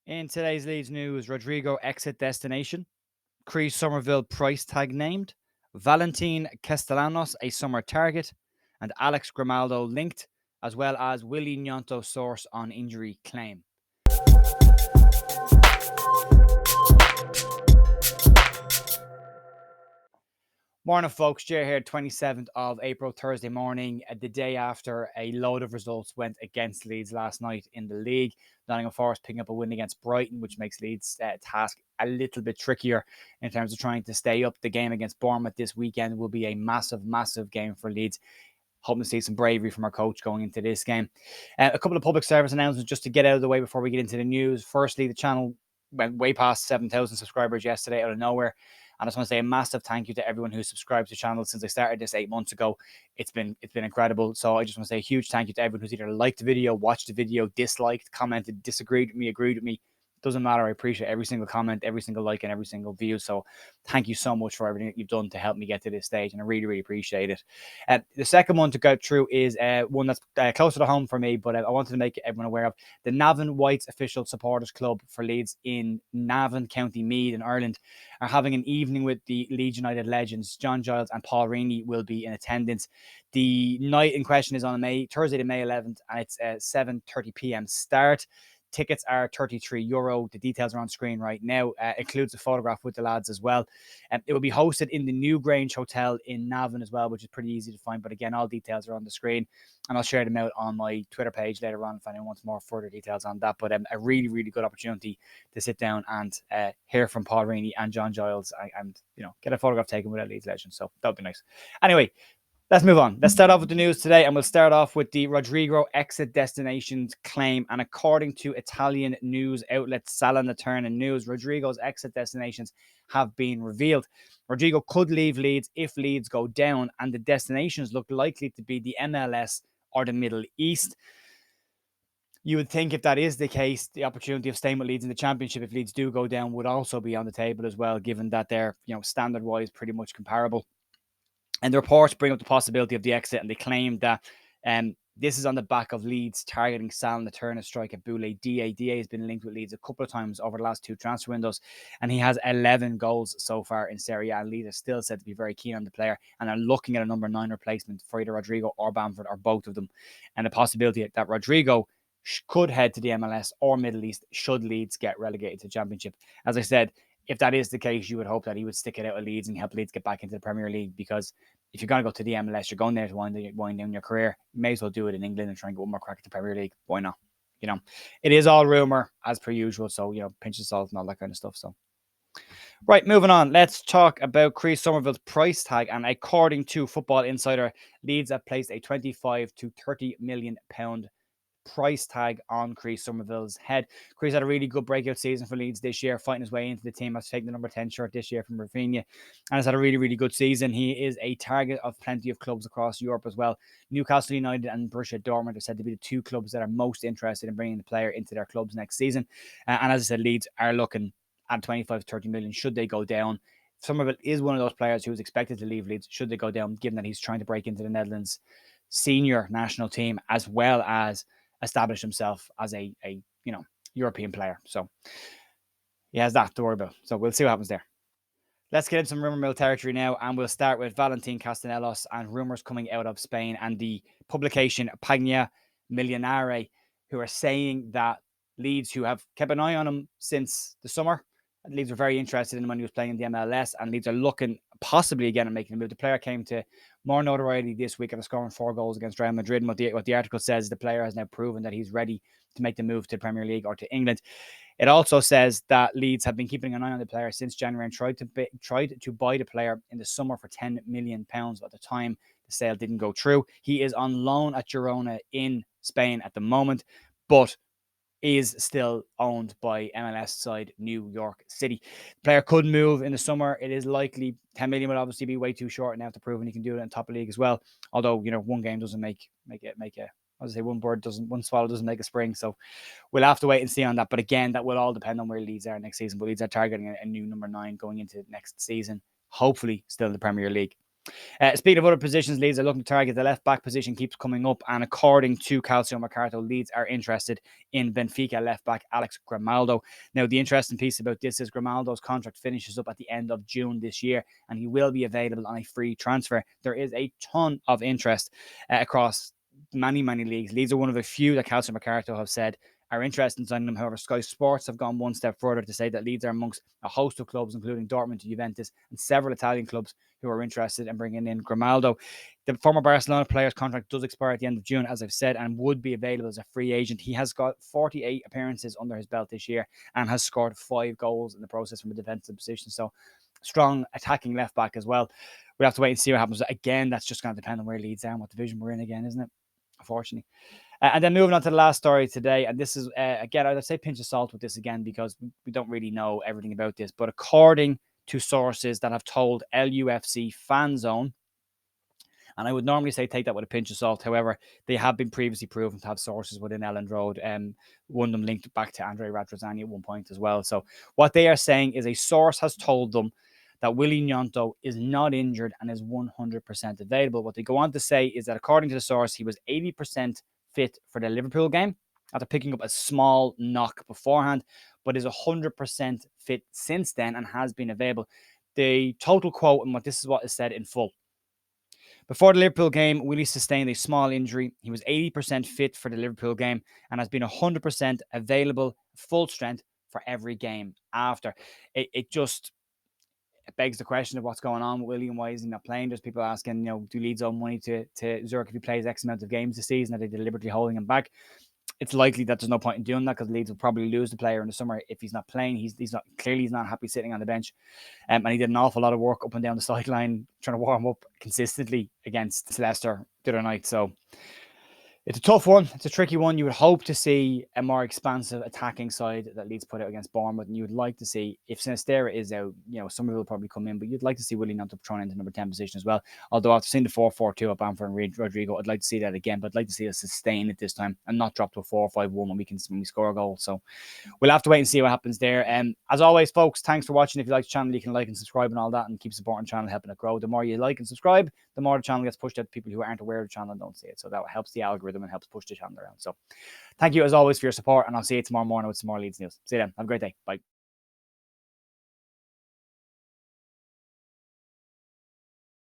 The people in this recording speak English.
In today's Leeds news, Rodrigo exit destination, Somerville price tag named, Valentin Castellanos a summer target, and Alex Grimaldo linked, as well as Willie Gnonto source on injury claim. Morning, folks. Jay here, 27th of April, Thursday morning, the day after a load of results went against Leeds last night in the league. Nottingham Forest picking up a win against Brighton, which makes Leeds' task a little bit trickier in terms of trying to stay up. The game against Bournemouth this weekend will be a massive, massive game for Leeds. Hoping to see some bravery from our coach going into this game. A couple of public service announcements just to get out of the way before we get into the news. Firstly, the channel went way past 7,000 subscribers yesterday out of nowhere. And I just want to say a massive thank you to everyone who subscribed to the channel since I started this 8 months ago. It's been incredible. So I just want to say a huge thank you to everyone who's either liked the video, watched the video, disliked, commented, disagreed with me, agreed with me. Doesn't matter. I appreciate every single comment, every single like, and every single view. So thank you so much for everything that you've done to help me get to this stage, and I really, really appreciate it. The second one to go through is one that's closer to home for me, but I wanted to make everyone aware of the Navan Whites official supporters club for Leeds in Navan, County Meath in Ireland are having an evening with the Leeds United legends. John Giles and Paul Reaney will be in attendance. The night in question is on Thursday, the May 11th, and it's a 7:30 p.m. start. Tickets are €33. The details are on screen right now. Includes a photograph with the lads as well. It will be hosted in the New Grange Hotel in Navan as well, which is pretty easy to find. But again, all details are on the screen, and I'll share them out on my Twitter page later on if anyone wants more further details on that. But a really, really good opportunity to sit down and hear from Paul Reaney and John Giles and get a photograph taken with a Leeds legend. So that would be nice. Anyway, let's move on. Let's start off with the news today, and we'll start off with the Rodrigo exit destinations claim. And according to Italian news outlet Salernitana News, Rodrigo's exit destinations have been revealed. Rodrigo could leave Leeds if Leeds go down, and the destinations look likely to be the MLS or the Middle East. You would think if that is the case, the opportunity of staying with Leeds in the Championship, if Leeds do go down, would also be on the table as well, given that they're standard-wise pretty much comparable. And the reports bring up the possibility of the exit, and they claim that this is on the back of Leeds targeting Salernitana striker Boulaye Dia. Dia has been linked with Leeds a couple of times over the last 2 transfer windows, and he has 11 goals so far in Serie A. And Leeds are still said to be very keen on the player and are looking at a number 9 replacement for either Rodrigo or Bamford or both of them. And the possibility that Rodrigo could head to the MLS or Middle East should Leeds get relegated to the Championship. As I said, if that is the case, you would hope that he would stick it out at Leeds and help Leeds get back into the Premier League, because if you're going to go to the MLS, you're going there to wind down your career. You may as well do it in England and try and get one more crack at the Premier League. Why not? It is all rumour as per usual, so pinch of salt and all that kind of stuff. So, right, moving on. Let's talk about Somerville's price tag. And according to Football Insider, Leeds have placed a £25 to £30 million price tag on Somerville's head. Had a really good breakout season for Leeds this year, fighting his way into the team after taking the number 10 shirt this year from Rafinha, and has had a really, really good season. He is a target of plenty of clubs across Europe as well. Newcastle United and Borussia Dortmund are said to be the 2 clubs that are most interested in bringing the player into their clubs next season. And as I said, Leeds are looking at 25 to 30 million should they go down. Somerville is one of those players who is expected to leave Leeds should they go down, given that he's trying to break into the Netherlands senior national team as well as establish himself as a European player. So he has that to worry about. So we'll see what happens there. Let's get into some rumour mill territory now, and we'll start with Valentin Castellanos and rumours coming out of Spain and the publication Pagna Millonare, who are saying that Leeds, who have kept an eye on him since the summer, Leeds were very interested in him when he was playing in the MLS, and Leeds are looking possibly again at making a move. The player came to more notoriety this week after scoring 4 goals against Real Madrid. And what the article says, the player has now proven that he's ready to make the move to the Premier League or to England. It also says that Leeds have been keeping an eye on the player since January and tried to buy the player in the summer for £10 million. At the time, the sale didn't go through. He is on loan at Girona in Spain at the moment, but is still owned by MLS side New York City. The player could move in the summer. It is likely 10 million would obviously be way too short now to prove he can do it in top of league as well. Although, one game doesn't make one swallow doesn't make a spring. So we'll have to wait and see on that. But again, that will all depend on where Leeds are next season. But Leeds are targeting a new number 9 going into next season. Hopefully still in the Premier League. Speaking of other positions, Leeds are looking to target the left back position, keeps coming up. And according to Calcio Mercato, Leeds are interested in Benfica left back Alex Grimaldo. Now, the interesting piece about this is Grimaldo's contract finishes up at the end of June this year, and he will be available on a free transfer. There is a ton of interest across many, many leagues. Leeds are one of the few that Calcio Mercato have said are interested in signing them. However, Sky Sports have gone one step further to say that Leeds are amongst a host of clubs, including Dortmund, Juventus, and several Italian clubs who are interested in bringing in Grimaldo. The former Barcelona player's contract does expire at the end of June, as I've said, and would be available as a free agent. He has got 48 appearances under his belt this year and has scored 5 goals in the process from a defensive position. So, strong attacking left back as well. We'll have to wait and see what happens. Again, that's just going to depend on where Leeds are and what division we're in again, isn't it? Unfortunately. And then moving on to the last story today, and this is, again, I'd say pinch of salt with this again because we don't really know everything about this, but according to sources that have told LUFC Fan Zone, and I would normally say take that with a pinch of salt. However, they have been previously proven to have sources within Elland Road. One of them linked back to Andre Radrizzani at one point as well. So what they are saying is a source has told them that Willy Gnonto is not injured and is 100% available. What they go on to say is that according to the source, he was 80% fit for the Liverpool game after picking up a small knock beforehand, but is 100% fit since then and has been available. The total quote, and this is what is said in full. Before the Liverpool game, Willie sustained a small injury. He was 80% fit for the Liverpool game and has been 100% available, full strength for every game after. It just begs the question of what's going on with Willie and why is he not playing. There's people asking, do Leeds owe money to Zurich if he plays X amount of games this season? Are they deliberately holding him back? It's likely that there's no point in doing that because Leeds will probably lose the player in the summer if he's not playing. He's not happy sitting on the bench, and he did an awful lot of work up and down the sideline trying to warm up consistently against Leicester the other night. So it's a tough one. It's a tricky one. You would hope to see a more expansive attacking side that Leeds put out against Bournemouth, and you would like to see, if Sinisterra is out, Summerville will probably come in, but you'd like to see Willie Gnonto thrown into number 10 position as well. Although after seeing the 4-4-2 at Bamford and Rodrigo, I'd like to see that again, but I'd like to see us sustain it this time and not drop to a 4-5-1 when we score a goal. So we'll have to wait and see what happens there. As always, folks, thanks for watching. If you like the channel, you can like and subscribe and all that, and keep supporting the channel, helping it grow. The more you like and subscribe, the more the channel gets pushed out to people who aren't aware of the channel and don't see it. So that helps the algorithm and helps push the channel around. So thank you as always for your support, and I'll see you tomorrow morning with some more Leeds news. See you then. Have a great day. Bye.